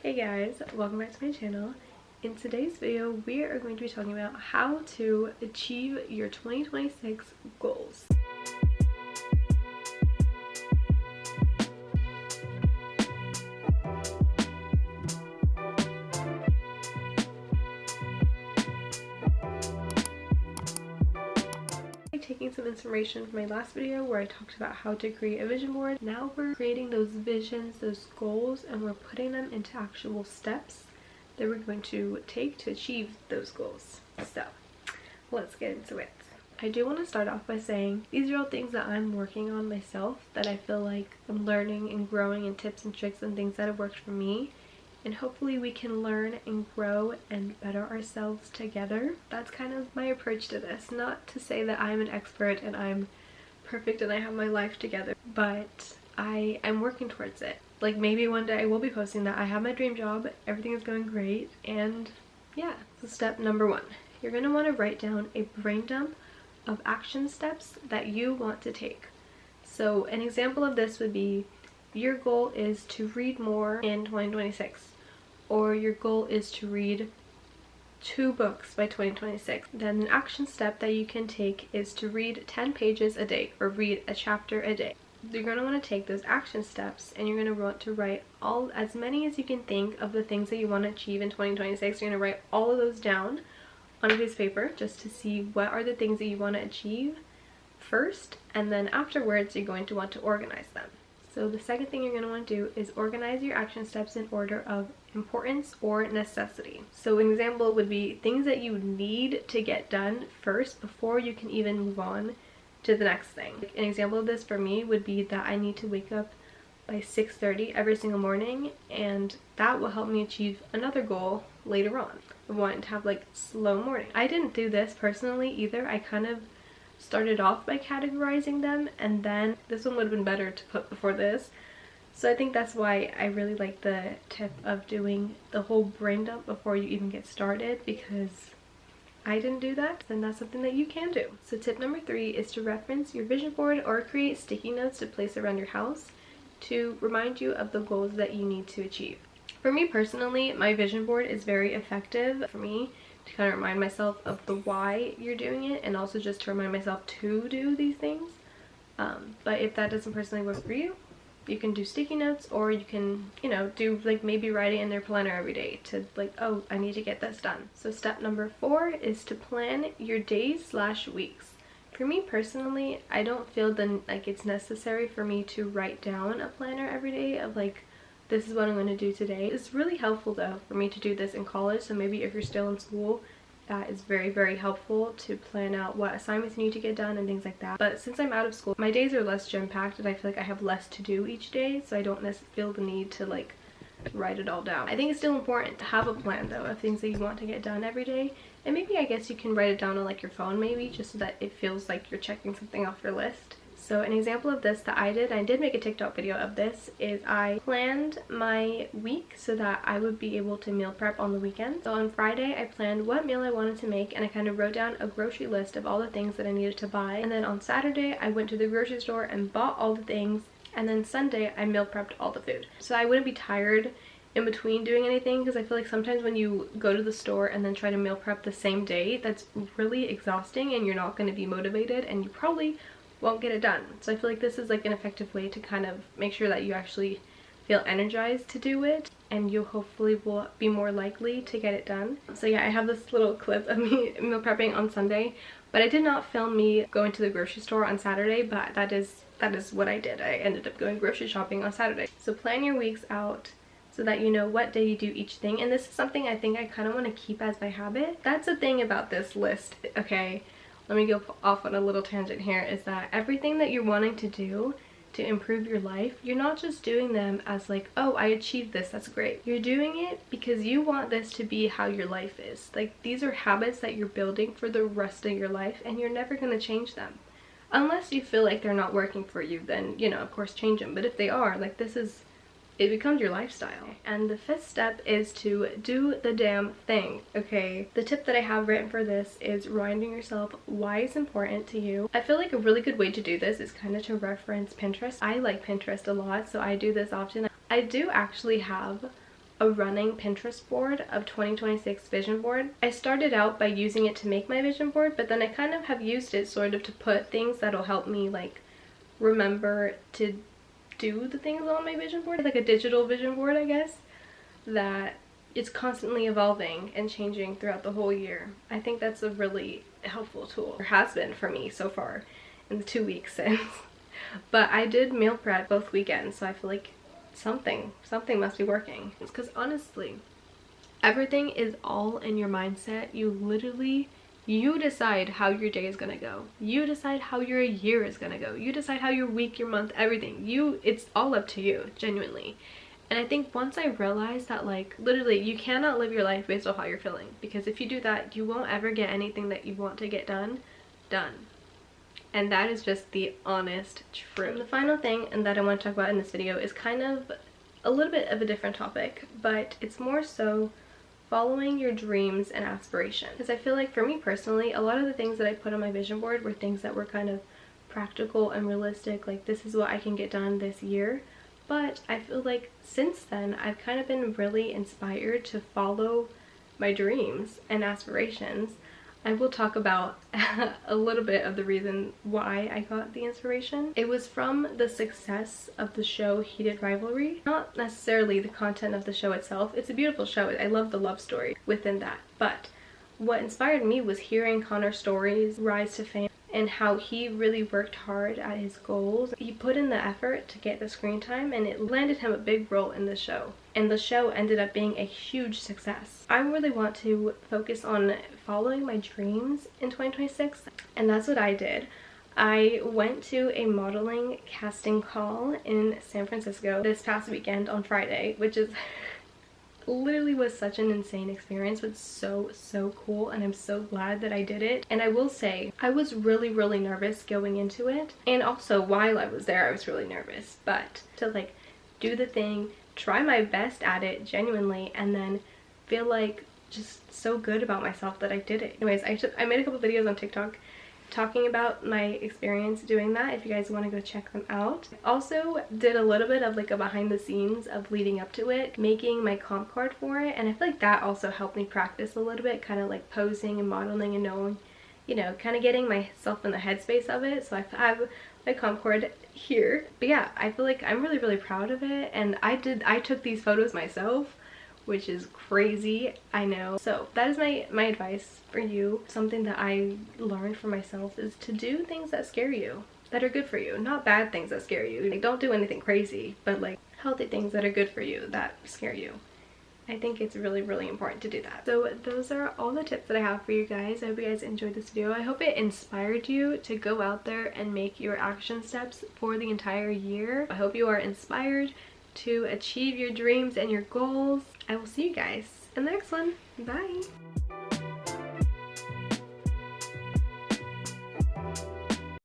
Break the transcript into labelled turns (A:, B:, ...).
A: Hey guys, welcome back to my channel. In today's video, we are going to be talking about how to achieve your 2026 goals. Taking some inspiration from my last video where I talked about how to create a vision board. Now we're creating those visions, those goals, and we're putting them into actual steps that we're going to take to achieve those goals. So let's get into it. I do want to start off by saying these are all things that I'm working on myself, that I feel like I'm learning and growing, and tips and tricks and things that have worked for me. And hopefully we can learn and grow and better ourselves together. That's kind of my approach to this. Not to say that I'm an expert and I'm perfect and I have my life together, but I'm working towards it. Like maybe one day I will be posting that I have my dream job, everything is going great, and yeah. So step number 1, you're going to want to write down a brain dump of action steps that you want to take. So an example of this would be your goal is to read more in 2026. Or your goal is to read 2 books by 2026. Then an action step that you can take is to read 10 pages a day or read a chapter a day. You're going to want to take those action steps and you're going to want to write as many as you can think of the things that you want to achieve in 2026. You're going to write all of those down on a piece of paper just to see what are the things that you want to achieve first, and then afterwards you're going to want to organize them. So the second thing you're going to want to do is organize your action steps in order of importance or necessity. So an example would be things that you need to get done first before you can even move on to the next thing. An example of this for me would be that I need to wake up by 6:30 every single morning, and that will help me achieve another goal later on. I want to have like slow morning. I didn't do this personally either. I kind of started off by categorizing them, and then this one would have been better to put before this. So I think that's why I really like the tip of doing the whole brain dump before you even get started, because I didn't do that, and that's something that you can do. So tip number 3 is to reference your vision board or create sticky notes to place around your house to remind you of the goals that you need to achieve. For me personally, my vision board is very effective for me to kind of remind myself of the why you're doing it, and also just to remind myself to do these things. But if that doesn't personally work for you, you can do sticky notes, or you can, do like maybe write it in their planner every day to like, oh, I need to get this done. So step number 4 is to plan your days/weeks. For me personally, I don't feel like it's necessary for me to write down a planner every day of like, this is what I'm going to do today. It's really helpful though for me to do this in college, so maybe if you're still in school, that is very, very helpful to plan out what assignments you need to get done and things like that. But since I'm out of school, my days are less jam-packed and I feel like I have less to do each day, so I don't necessarily feel the need to like write it all down. I think it's still important to have a plan though of things that you want to get done every day, and maybe I guess you can write it down on like your phone maybe, just so that it feels like you're checking something off your list. So an example of this that I did make a TikTok video of this, is I planned my week so that I would be able to meal prep on the weekend. So on Friday I planned what meal I wanted to make, and I kind of wrote down a grocery list of all the things that I needed to buy. And then on Saturday I went to the grocery store and bought all the things, and then Sunday I meal prepped all the food. So I wouldn't be tired in between doing anything, because I feel like sometimes when you go to the store and then try to meal prep the same day, that's really exhausting and you're not going to be motivated and you probably won't get it done. So I feel like this is like an effective way to kind of make sure that you actually feel energized to do it, and you hopefully will be more likely to get it done. So yeah, I have this little clip of me meal prepping on Sunday, but I did not film me going to the grocery store on Saturday, but that is what I did. I ended up going grocery shopping on Saturday. So plan your weeks out so that you know what day you do each thing, and this is something I think I kind of want to keep as my habit. That's the thing about this list, okay? Let me go off on a little tangent here, is that everything that you're wanting to do to improve your life, you're not just doing them as like, oh, I achieved this, that's great. You're doing it because you want this to be how your life is. Like, these are habits that you're building for the rest of your life, and you're never going to change them. Unless you feel like they're not working for you, then, of course change them. But if they are, like, it becomes your lifestyle. And the 5th step is to do the damn thing, okay? The tip that I have written for this is reminding yourself why it's important to you. I feel like a really good way to do this is kind of to reference Pinterest. I like Pinterest a lot, so I do this often. I do actually have a running Pinterest board of 2026 vision board. I started out by using it to make my vision board, but then I kind of have used it sort of to put things that'll help me like remember to do the things on my vision board, like a digital vision board, I guess, that it's constantly evolving and changing throughout the whole year. I think that's a really helpful tool, or has been for me so far in the 2 weeks since. But I did meal prep both weekends, so I feel like something must be working. It's because honestly, everything is all in your mindset. You decide how your day is gonna go. You decide how your year is gonna go. You decide how your week, your month, everything. It's all up to you, genuinely. And I think once I realized that, like, literally you cannot live your life based on how you're feeling, because if you do that, you won't ever get anything that you want to get done. And that is just the honest truth. And the final thing and that I want to talk about in this video is kind of a little bit of a different topic, but it's more so following your dreams and aspirations. Because I feel like for me personally, a lot of the things that I put on my vision board were things that were kind of practical and realistic, like this is what I can get done this year. But I feel like since then, I've kind of been really inspired to follow my dreams and aspirations. I will talk about a little bit of the reason why I got the inspiration. It was from the success of the show Heated Rivalry. Not necessarily the content of the show itself. It's a beautiful show. I love the love story within that. But what inspired me was hearing Connor's stories rise to fame and how he really worked hard at his goals. He put in the effort to get the screen time, and it landed him a big role in the show. And the show ended up being a huge success. I really want to focus on following my dreams in 2026, and that's what I did. I went to a modeling casting call in San Francisco this past weekend on Friday, which is literally was such an insane experience, but so cool, and I'm so glad that I did it. And I will say I was really nervous going into it, and also while I was there I was really nervous, but to like do the thing, try my best at it genuinely, and then feel like just so good about myself that I did it. Anyways, I made a couple videos on TikTok talking about my experience doing that, if you guys want to go check them out. Also did a little bit of like a behind the scenes of leading up to it, making my comp card for it, and I feel like that also helped me practice a little bit, kind of like posing and modeling and knowing, you know, kind of getting myself in the headspace of it. So I have my comp card here. But yeah, I feel like I'm really proud of it, and I took these photos myself, which is crazy, I know. So that is my advice for you. Something that I learned for myself is to do things that scare you, that are good for you, not bad things that scare you. Like, don't do anything crazy, but like healthy things that are good for you, that scare you. I think it's really important to do that. So those are all the tips that I have for you guys. I hope you guys enjoyed this video. I hope it inspired you to go out there and make your action steps for the entire year. I hope you are inspired to achieve your dreams and your goals. I will see you guys in the next one. Bye!